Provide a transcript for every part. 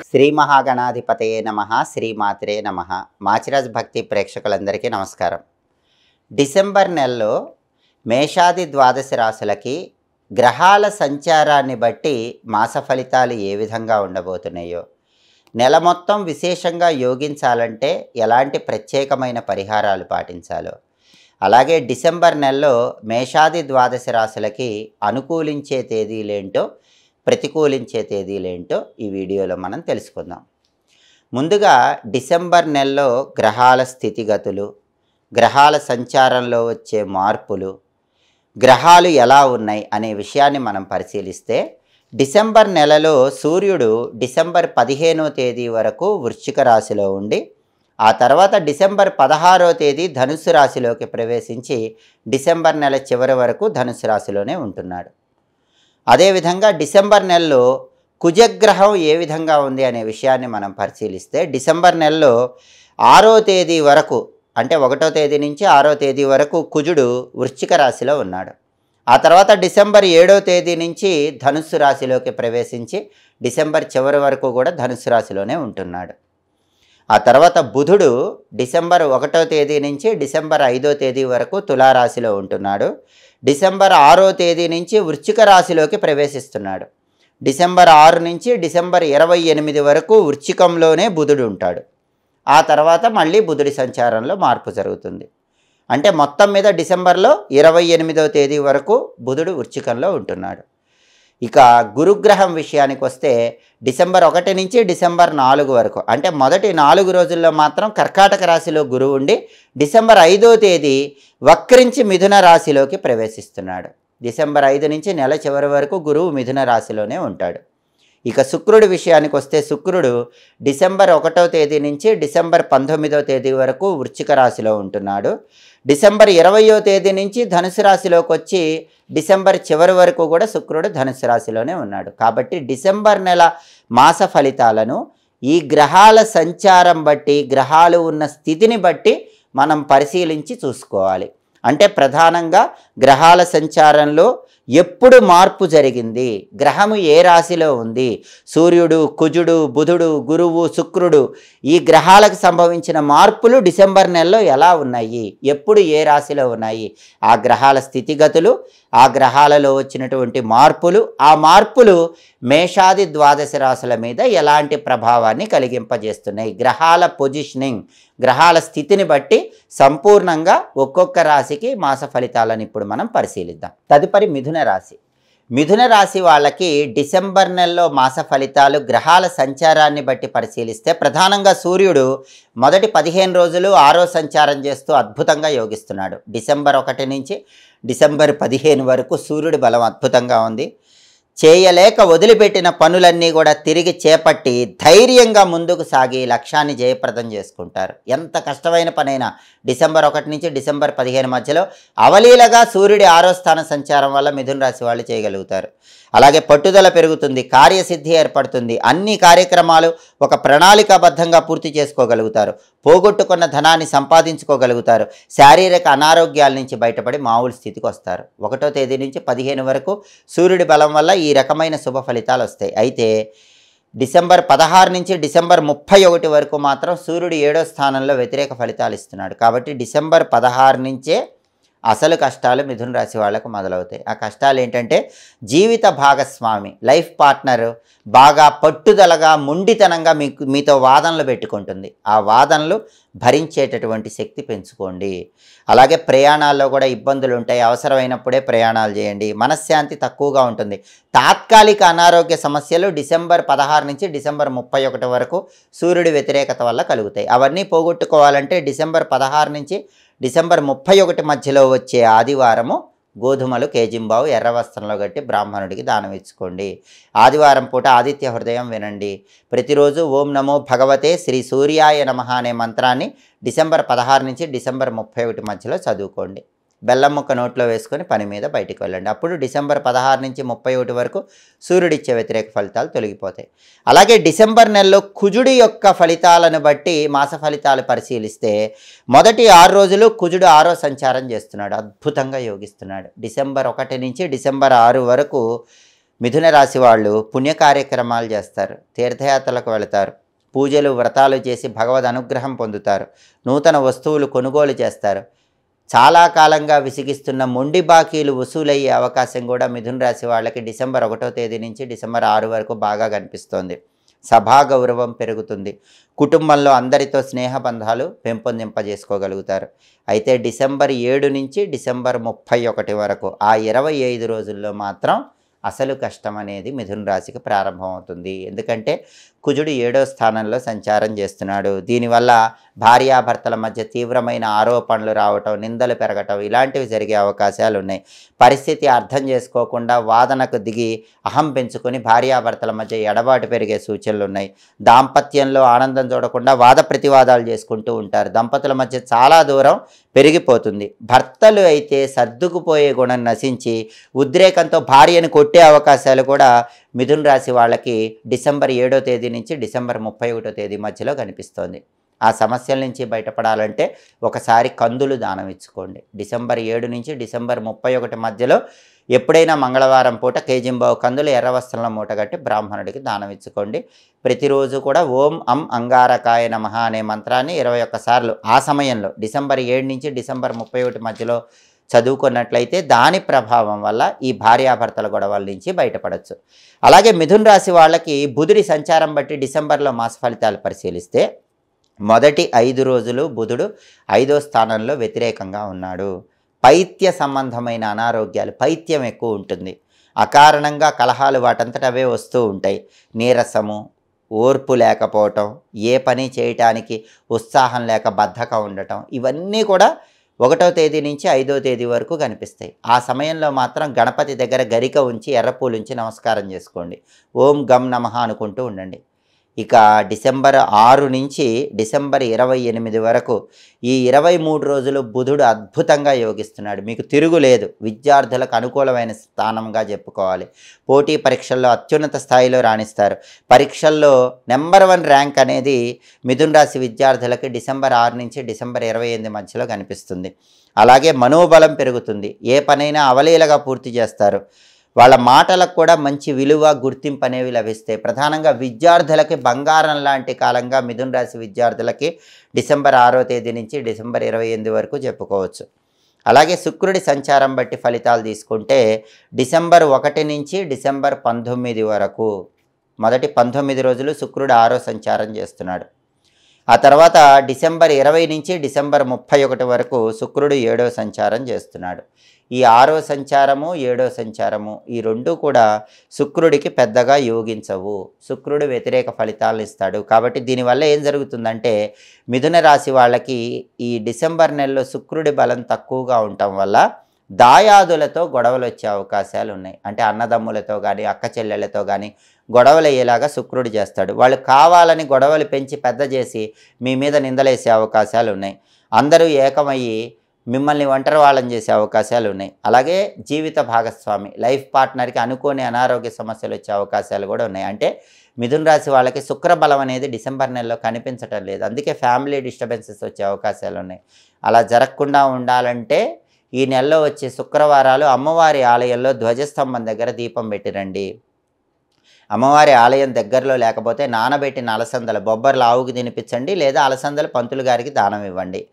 శ్రీ మహాగణాధిపతయే నమః, శ్రీమాత్రే నమః. మాచిరాజ్ భక్తి ప్రేక్షకులందరికీ నమస్కారం. డిసెంబర్ నెలలో మేషాది ద్వాదశ రాశులకి గ్రహాల సంచారాన్ని బట్టి మాస ఫలితాలు ఏ విధంగా ఉండబోతున్నాయో, నెల మొత్తం విశేషంగా యోగించాలంటే ఎలాంటి ప్రత్యేకమైన పరిహారాలు పాటించాలో, అలాగే డిసెంబర్ నెలలో మేషాది ద్వాదశ రాశులకి అనుకూలించే తేదీలేంటో, ప్రతికూలించే తేదీలేంటో ఈ వీడియోలో మనం తెలుసుకుందాం. ముందుగా డిసెంబర్ నెలలో గ్రహాల స్థితిగతులు, గ్రహాల సంచారంలో వచ్చే మార్పులు, గ్రహాలు ఎలా ఉన్నాయి అనే విషయాన్ని మనం పరిశీలిస్తే, డిసెంబర్ నెలలో సూర్యుడు డిసెంబర్ 15వ తేదీ వరకు వృశ్చిక రాశిలో ఉండి, ఆ తర్వాత డిసెంబర్ 16వ తేదీ ధనుస్సు రాశిలోకి ప్రవేశించి డిసెంబర్ నెల చివరి వరకు ధనుస్సు రాశిలోనే ఉంటున్నాడు. అదేవిధంగా డిసెంబర్ నెలలో కుజగ్రహం ఏ విధంగా ఉంది అనే విషయాన్ని మనం పరిశీలిస్తే, డిసెంబర్ నెలలో 6వ తేదీ వరకు, అంటే 1వ తేదీ నుంచి 6వ తేదీ వరకు కుజుడు వృశ్చిక రాశిలో ఉన్నాడు. ఆ తర్వాత డిసెంబర్ 7వ తేదీ నుంచి ధనుస్సు రాశిలోకి ప్రవేశించి డిసెంబర్ చివరి వరకు కూడా ధనుస్సు రాశిలోనే ఉంటున్నాడు. ఆ తర్వాత బుధుడు డిసెంబర్ 1వ తేదీ నుంచి డిసెంబర్ 5వ తేదీ వరకు తులారాశిలో ఉంటున్నాడు. డిసెంబర్ 6వ తేదీ నుంచి వృశ్చిక రాశిలోకి ప్రవేశిస్తున్నాడు. డిసెంబర్ 6 నుంచి డిసెంబర్ 28 వరకు వృశ్చికంలోనే బుధుడు ఉంటాడు. ఆ తర్వాత మళ్ళీ బుధుడి సంచారంలో మార్పు జరుగుతుంది. అంటే మొత్తం మీద డిసెంబర్లో 28వ తేదీ వరకు బుధుడు వృశ్చికంలో ఉంటున్నాడు. ఇక గురుగ్రహం విషయానికి వస్తే, డిసెంబర్ 1 నుంచి డిసెంబర్ 4 వరకు, అంటే మొదటి 4 రోజుల్లో మాత్రం కర్కాటక రాశిలో గురువు ఉండి డిసెంబర్ 5వ తేదీ వక్రించి మిథున రాశిలోకి ప్రవేశిస్తున్నాడు. డిసెంబర్ 5 నుంచి నెల చివరి వరకు గురువు మిథున రాశిలోనే ఉంటాడు. ఇక శుక్రుడి విషయానికి వస్తే, శుక్రుడు డిసెంబర్ 1వ తేదీ నుంచి డిసెంబర్ 19వ తేదీ వరకు వృశ్చిక రాశిలో ఉంటున్నాడు. డిసెంబర్ 20వ తేదీ నుంచి ధనుసు రాశిలోకి వచ్చి డిసెంబర్ చివరి వరకు కూడా శుక్రుడు ధనుసు రాశిలోనే ఉన్నాడు. కాబట్టి డిసెంబర్ నెల మాస ఫలితాలను ఈ గ్రహాల సంచారం బట్టి, గ్రహాలు ఉన్న స్థితిని బట్టి మనం పరిశీలించి చూసుకోవాలి. అంటే ప్రధానంగా గ్రహాల సంచారంలో ఎప్పుడు మార్పు జరిగింది, గ్రహము ఏ రాశిలో ఉంది, సూర్యుడు, కుజుడు, బుధుడు, గురువు, శుక్రుడు, ఈ గ్రహాలకు సంభవించిన మార్పులు డిసెంబర్ నెలలో ఎలా ఉన్నాయి, ఎప్పుడు ఏ రాశిలో ఉన్నాయి, ఆ గ్రహాల స్థితిగతులు, ఆ గ్రహాలలో వచ్చినటువంటి మార్పులు, ఆ మార్పులు మేషాది ద్వాదశ రాశుల మీద ఎలాంటి ప్రభావాన్ని కలిగింపజేస్తున్నాయి, గ్రహాల పొజిషనింగ్, గ్రహాల స్థితిని బట్టి సంపూర్ణంగా ఒక్కొక్క రాశికి మాస ఫలితాలను ఇప్పుడు మనం పరిశీలిద్దాం. తదుపరి మిథున రాశి. మిథున రాశి వాళ్ళకి డిసెంబర్ నెలలో మాస ఫలితాలు గ్రహాల సంచారాన్ని బట్టి పరిశీలిస్తే, ప్రధానంగా సూర్యుడు మొదటి 15 రోజులు 6వ సంచారం చేస్తూ అద్భుతంగా యోగిస్తున్నాడు. డిసెంబర్ 1 నుంచి డిసెంబర్ 15 వరకు సూర్యుడి బలం అద్భుతంగా ఉంది. చేయలేక వదిలిపెట్టిన పనులన్నీ కూడా తిరిగి చేపట్టి ధైర్యంగా ముందుకు సాగి లక్ష్యాన్ని జయప్రదం చేసుకుంటారు. ఎంత కష్టమైన పనైనా డిసెంబర్ 1 నుంచి డిసెంబర్ 15 మధ్యలో అవలీలగా సూర్యుడి 6వ స్థాన సంచారం వల్ల మిథున రాశి వాళ్ళు చేయగలుగుతారు. అలాగే పట్టుదల పెరుగుతుంది, కార్యసిద్ధి ఏర్పడుతుంది, అన్ని కార్యక్రమాలు ఒక ప్రణాళికాబద్ధంగా పూర్తి చేసుకోగలుగుతారు, పోగొట్టుకున్న ధనాన్ని సంపాదించుకోగలుగుతారు, శారీరక అనారోగ్యాల నుంచి బయటపడి మామూలు స్థితికి వస్తారు. 1వ తేదీ నుంచి 15 వరకు సూర్యుడి బలం వల్ల ఈ రకమైన శుభ ఫలితాలు వస్తాయి. అయితే డిసెంబర్ 16 నుంచి డిసెంబర్ 31 వరకు మాత్రం సూర్యుడు 7వ స్థానంలో వ్యతిరేక ఫలితాలు ఇస్తున్నాడు. కాబట్టి డిసెంబర్ 16 నుంచే అసలు కష్టాలు మిథున రాశి వాళ్ళకు మొదలవుతాయి. ఆ కష్టాలు ఏంటంటే, జీవిత భాగస్వామి, లైఫ్ పార్ట్నర్ బాగా పట్టుదలగా, మొండితనంగా మీతో వాదనలు పెట్టుకుంటుంది. ఆ వాదనలు భరించేటటువంటి శక్తి పెంచుకోండి. అలాగే ప్రయాణాల్లో కూడా ఇబ్బందులు ఉంటాయి, అవసరమైనప్పుడే ప్రయాణాలు చేయండి. మనశ్శాంతి తక్కువగా ఉంటుంది. తాత్కాలిక అనారోగ్య సమస్యలు డిసెంబర్ 16 నుంచి డిసెంబర్ 31 వరకు సూర్యుడి వ్యతిరేకత వల్ల కలుగుతాయి. అవన్నీ పోగొట్టుకోవాలంటే డిసెంబర్ 16 నుంచి డిసెంబర్ 31 మధ్యలో వచ్చే ఆదివారము గోధుమలు కేజింబావు ఎర్ర వస్త్రంలో కట్టి బ్రాహ్మణుడికి దానం ఇచ్చుకోండి. ఆదివారం పూట ఆదిత్య హృదయం వినండి. ప్రతిరోజు ఓం నమో భగవతే శ్రీ సూర్యాయ నమః అనే మంత్రాన్ని డిసెంబర్ 16 నుంచి డిసెంబర్ 31 మధ్యలో చదువుకోండి. బెల్లం ముక్క నోట్లో వేసుకొని పని మీద బయటికి వెళ్ళండి. అప్పుడు డిసెంబర్ 16 నుంచి 31 వరకు సూర్యుడిచ్చే వ్యతిరేక ఫలితాలు తొలగిపోతాయి. అలాగే డిసెంబర్ నెలలో కుజుడి యొక్క ఫలితాలను బట్టి మాస ఫలితాలు పరిశీలిస్తే, మొదటి 6 రోజులు కుజుడు 6వ సంచారం చేస్తున్నాడు, అద్భుతంగా యోగిస్తున్నాడు. డిసెంబర్ 1 నుంచి డిసెంబర్ 6 వరకు మిథున రాశి వాళ్ళు పుణ్య కార్యక్రమాలు చేస్తారు, తీర్థయాత్రలకు వెళతారు, పూజలు వ్రతాలు చేసి భగవద్ అనుగ్రహం పొందుతారు, నూతన వస్తువులు కొనుగోలు చేస్తారు. చాలా కాలంగా విసిగిస్తున్న మొండి బాకీలు వసూలయ్యే అవకాశం కూడా మిథున రాశి వాళ్ళకి డిసెంబర్ 1వ తేదీ నుంచి డిసెంబర్ 6 వరకు బాగా కనిపిస్తోంది. సభా గౌరవం పెరుగుతుంది. కుటుంబంలో అందరితో స్నేహబంధాలు పెంపొందింపజేసుకోగలుగుతారు. అయితే డిసెంబర్ 7 నుంచి డిసెంబర్ 31 వరకు ఆ 25 రోజుల్లో మాత్రం అసలు కష్టం అనేది మిథున రాశికి ప్రారంభమవుతుంది. ఎందుకంటే కుజుడు 7వ స్థానంలో సంచారం చేస్తున్నాడు. దీనివల్ల భార్యాభర్తల మధ్య తీవ్రమైన ఆరోపణలు రావటం, నిందలు పెరగటం ఇలాంటివి జరిగే అవకాశాలు ఉన్నాయి. పరిస్థితి అర్థం చేసుకోకుండా వాదనకు దిగి అహం పెంచుకొని భార్యాభర్తల మధ్య ఎడబాటు పెరిగే సూచనలు ఉన్నాయి. దాంపత్యంలో ఆనందం చూడకుండా వాద ప్రతివాదాలు చేసుకుంటూ ఉంటారు. దంపతుల మధ్య చాలా దూరం పెరిగిపోతుంది. భర్తలు అయితే సర్దుకుపోయే గుణం నశించి ఉద్రేకంతో భార్యను కొట్టే అవకాశాలు కూడా మిథున రాశి వాళ్ళకి డిసెంబర్ 7వ తేదీ నుంచి డిసెంబర్ 31వ తేదీ మధ్యలో కనిపిస్తోంది. ఆ సమస్యల నుంచి బయటపడాలంటే ఒకసారి కందులు దానం ఇచ్చుకోండి. డిసెంబర్ 7 నుంచి డిసెంబర్ 31 మధ్యలో ఎప్పుడైనా మంగళవారం పూట కేజింబావు కందులు ఎర్ర వస్త్రంలో మూటగట్టి బ్రాహ్మణుడికి దానం ఇచ్చుకోండి. ప్రతిరోజు కూడా ఓం అం అంగారకాయ నమః అనే మంత్రాన్ని 21 సార్లు ఆ సమయంలో డిసెంబర్ 7 నుంచి డిసెంబర్ 31 మధ్యలో చదువుకున్నట్లయితే దాని ప్రభావం వల్ల ఈ భార్యాభర్తల గొడవల నుంచి బయటపడవచ్చు. అలాగే మిథున రాశి వాళ్ళకి బుధుడి సంచారం బట్టి డిసెంబర్లో మాస ఫలితాలు పరిశీలిస్తే మొదటి 5 రోజులు బుధుడు 5వ స్థానంలో వ్యతిరేకంగా ఉన్నాడు. పైత్య సంబంధమైన అనారోగ్యాలు, పైత్యం ఎక్కువ ఉంటుంది. అకారణంగా కలహాలు వాటంతట అవే వస్తూ ఉంటాయి. నీరసము, ఓర్పు లేకపోవటం, ఏ పని చేయటానికి ఉత్సాహం లేక బద్ధకం ఉండటం, ఇవన్నీ కూడా 1వ తేదీ నుంచి 5వ తేదీ వరకు కనిపిస్తాయి. ఆ సమయంలో మాత్రం గణపతి దగ్గర గరిక ఉంచి ఎర్రపూలు ఉంచి నమస్కారం చేసుకోండి. ఓం గం నమః అనుకుంటూ ఉండండి. ఇక డిసెంబర్ 6 నుంచి డిసెంబర్ 28 వరకు ఈ 23 రోజులు బుధుడు అద్భుతంగా యోగిస్తున్నాడు. మీకు తిరుగులేదు. విద్యార్థులకు అనుకూలమైన స్థానంగా చెప్పుకోవాలి. పోటీ పరీక్షల్లో అత్యున్నత స్థాయిలో రాణిస్తారు. పరీక్షల్లో నెంబర్ 1 ర్యాంక్ అనేది మిథున రాశి విద్యార్థులకి డిసెంబర్ 6 నుంచి డిసెంబర్ 28 మధ్యలో కనిపిస్తుంది. అలాగే మనోబలం పెరుగుతుంది. ఏ పనైనా అవలీలగా పూర్తి చేస్తారు. వాళ్ళ మాటలకు కూడా మంచి విలువ, గుర్తింపు అనేవి లభిస్తాయి. ప్రధానంగా విద్యార్థులకి బంగారం లాంటి కాలంగా మిథున రాశి విద్యార్థులకి డిసెంబర్ 6వ తేదీ నుంచి డిసెంబర్ 28 వరకు చెప్పుకోవచ్చు. అలాగే శుక్రుడి సంచారం బట్టి ఫలితాలు తీసుకుంటే డిసెంబర్ 1 నుంచి డిసెంబర్ 19 వరకు మొదటి 19 రోజులు శుక్రుడు 6వ సంచారం చేస్తున్నాడు. ఆ తర్వాత డిసెంబర్ 20 నుంచి డిసెంబర్ 31 వరకు శుక్రుడు 7వ సంచారం చేస్తున్నాడు. ఈ 6వ సంచారము 7వ సంచారము ఈ రెండు కూడా శుక్రుడికి పెద్దగా యోగించవు. శుక్రుడు వ్యతిరేక ఫలితాలను ఇస్తాడు. కాబట్టి దీనివల్ల ఏం జరుగుతుందంటే మిథున రాశి వాళ్ళకి ఈ డిసెంబర్ నెలలో శుక్రుడి బలం తక్కువగా ఉండటం వల్ల దాయాదులతో గొడవలు వచ్చే అవకాశాలు ఉన్నాయి. అంటే అన్నదమ్ములతో కానీ అక్క చెల్లెళ్ళతో కానీ గొడవలు అయ్యేలాగా శుక్రుడు చేస్తాడు. వాళ్ళు కావాలని గొడవలు పెంచి పెద్ద చేసి మీ మీద నిందలేసే అవకాశాలు ఉన్నాయి. అందరూ ఏకమయ్యి మిమ్మల్ని ఒంటరి వాళ్ళని చేసే అవకాశాలు ఉన్నాయి. అలాగే జీవిత భాగస్వామి, లైఫ్ పార్ట్నర్కి అనుకోని అనారోగ్య సమస్యలు వచ్చే అవకాశాలు కూడా ఉన్నాయి. అంటే మిథున రాశి వాళ్ళకి శుక్రబలం అనేది డిసెంబర్ నెలలో కనిపించటం లేదు. అందుకే ఫ్యామిలీ డిస్టర్బెన్సెస్ వచ్చే అవకాశాలు ఉన్నాయి. అలా జరగకుండా ఉండాలంటే ఈ నెలలో వచ్చే శుక్రవారాలు అమ్మవారి ఆలయంలో ధ్వజస్తంభం దగ్గర దీపం పెట్టిరండి. అమ్మవారి ఆలయం దగ్గరలో లేకపోతే నానబెట్టిన అలసందల బొబ్బర్లు ఆవుకి తినిపించండి, లేదా అలసందలు పంతులు గారికి దానం ఇవ్వండి.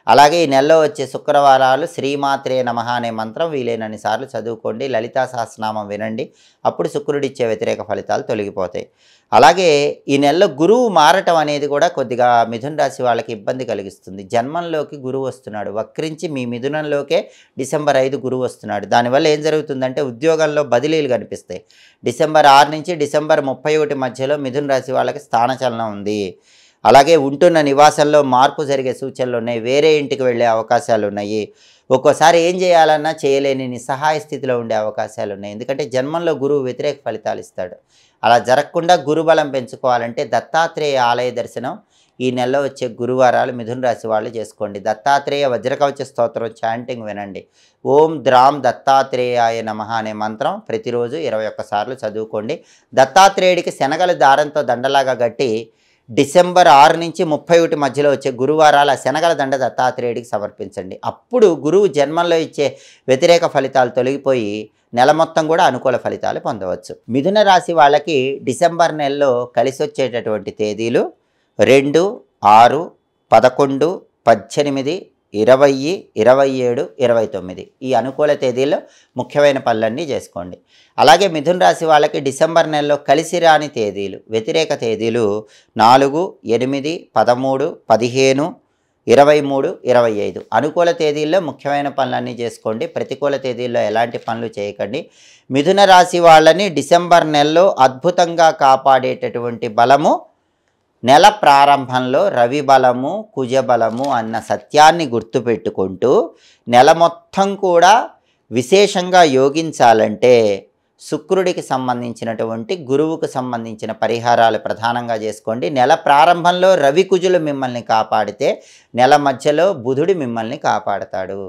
అలాగే ఈ నెలలో వచ్చే శుక్రవారాలు శ్రీమాత్రే నమః అనే మంత్రం వీలైనన్ని సార్లు చదువుకోండి. లలితా సహస్రనామం వినండి. అప్పుడు శుక్రుడిచ్చే వ్యతిరేక ఫలితాలు తొలగిపోతాయి. అలాగే ఈ నెలలో గురువు మారటం అనేది కూడా కొద్దిగా మిథున రాశి వాళ్ళకి ఇబ్బంది కలిగిస్తుంది. జన్మంలోకి గురువు వస్తున్నాడు. వక్రించి మీ మిథునంలోకే డిసెంబర్ 5 గురువు వస్తున్నాడు. దానివల్ల ఏం జరుగుతుందంటే ఉద్యోగంలో బదిలీలు కనిపిస్తాయి. డిసెంబర్ 6 నుంచి డిసెంబర్ 31 మధ్యలో మిథున రాశి వాళ్ళకి స్థానచలనం ఉంది. అలాగే ఉంటున్న నివాసంలో మార్పు జరిగే సూచనలు ఉన్నాయి. వేరే ఇంటికి వెళ్ళే అవకాశాలు ఉన్నాయి. ఒక్కోసారి ఏం చేయాలన్నా చేయలేని నిస్సహాయ స్థితిలో ఉండే అవకాశాలు ఉన్నాయి. ఎందుకంటే జన్మంలో గురువు వ్యతిరేక ఫలితాలు ఇస్తాడు. అలా జరగకుండా గురుబలం పెంచుకోవాలంటే దత్తాత్రేయ ఆలయ దర్శనం ఈ నెలలో వచ్చే గురువారాలు మిథున రాశి వాళ్ళు చేసుకోండి. దత్తాత్రేయ వజ్రకవచ స్తోత్రం చాంటింగ్ వినండి. ఓం ద్రాం దత్తాత్రేయాయ నమః అనే మంత్రం ప్రతిరోజు 21 సార్లు చదువుకోండి. దత్తాత్రేయుడికి శనగల దారంతో దండలాగా కట్టి డిసెంబర్ 6 నుంచి 31 మధ్యలో వచ్చే గురువారాల శనగల దండ దత్తాత్రేయుడికి సమర్పించండి. అప్పుడు గురువు జన్మంలో ఇచ్చే వ్యతిరేక ఫలితాలు తొలగిపోయి నెల మొత్తం కూడా అనుకూల ఫలితాలు పొందవచ్చు. మిథున రాశి వాళ్ళకి డిసెంబర్ నెలలో కలిసి వచ్చేటటువంటి తేదీలు 2, 6, 11, 18, 20, 27, 29 ఈ అనుకూల తేదీల్లో ముఖ్యమైన పనులన్నీ చేసుకోండి. అలాగే మిథున రాశి వాళ్ళకి డిసెంబర్ నెలలో కలిసి రాని తేదీలు, వ్యతిరేక తేదీలు 4, 8, 13, 15, 23, 25 అనుకూల తేదీల్లో ముఖ్యమైన పనులన్నీ చేసుకోండి. ప్రతికూల తేదీల్లో ఎలాంటి పనులు చేయకండి. మిథున రాశి వాళ్ళని డిసెంబర్ నెలలో అద్భుతంగా కాపాడేటటువంటి బలము నెల ప్రారంభంలో రవి బలము, కుజ బలము అన్న సత్యాన్ని గుర్తుపెట్టుకుంటూ నెల మొత్తం కూడా విశేషంగా యోగించాలంటే శుక్రుడికి సంబంధించినటువంటి గురువుకు సంబంధించిన పరిహారాలు ప్రధానంగా చేసుకోండి. నెల ప్రారంభంలో రవి కుజులు మిమ్మల్ని కాపాడితే నెల మధ్యలో బుధుడు మిమ్మల్ని కాపాడతాడు.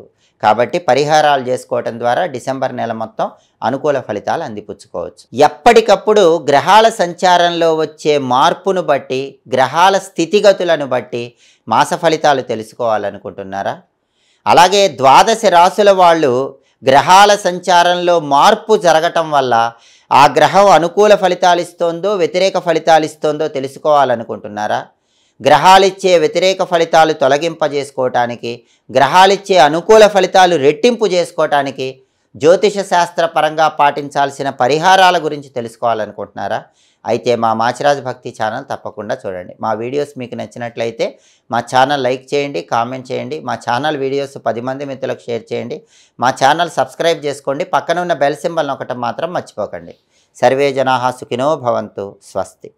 కాబట్టి పరిహారాలు చేసుకోవటం ద్వారా డిసెంబర్ నెల మొత్తం అనుకూల ఫలితాలు అందిపుచ్చుకోవచ్చు. ఎప్పటికప్పుడు గ్రహాల సంచారంలో వచ్చే మార్పును బట్టి, గ్రహాల స్థితిగతులను బట్టి మాస ఫలితాలు తెలుసుకోవాలనుకుంటున్నారా? అలాగే ద్వాదశ రాశుల వాళ్ళు గ్రహాల సంచారంలో మార్పు జరగటం వల్ల ఆ గ్రహం అనుకూల ఫలితాలు ఇస్తోందో వ్యతిరేక ఫలితాలు ఇస్తోందో తెలుసుకోవాలనుకుంటున్నారా? గ్రహాలిచ్చే వ్యతిరేక ఫలితాలు తొలగింపజేసుకోవటానికి, గ్రహాలిచ్చే అనుకూల ఫలితాలు రెట్టింపు చేసుకోవటానికి జ్యోతిష శాస్త్ర పరంగా పాటించాల్సిన పరిహారాల గురించి తెలుసుకోవాలనుకుంటున్నారా? అయితే మా మాచిరాజ్ భక్తి ఛానల్ తప్పకుండా చూడండి. మా వీడియోస్ మీకు నచ్చినట్లయితే మా ఛానల్ లైక్ చేయండి, కామెంట్ చేయండి. మా ఛానల్ వీడియోస్ 10 మంది మిత్రులకు షేర్ చేయండి. మా ఛానల్ సబ్స్క్రైబ్ చేసుకోండి. పక్కన ఉన్న బెల్ సింబల్ నొక్కటం మాత్రం మర్చిపోకండి. సర్వే జనాః సుఖినో భవంతు. స్వస్తి.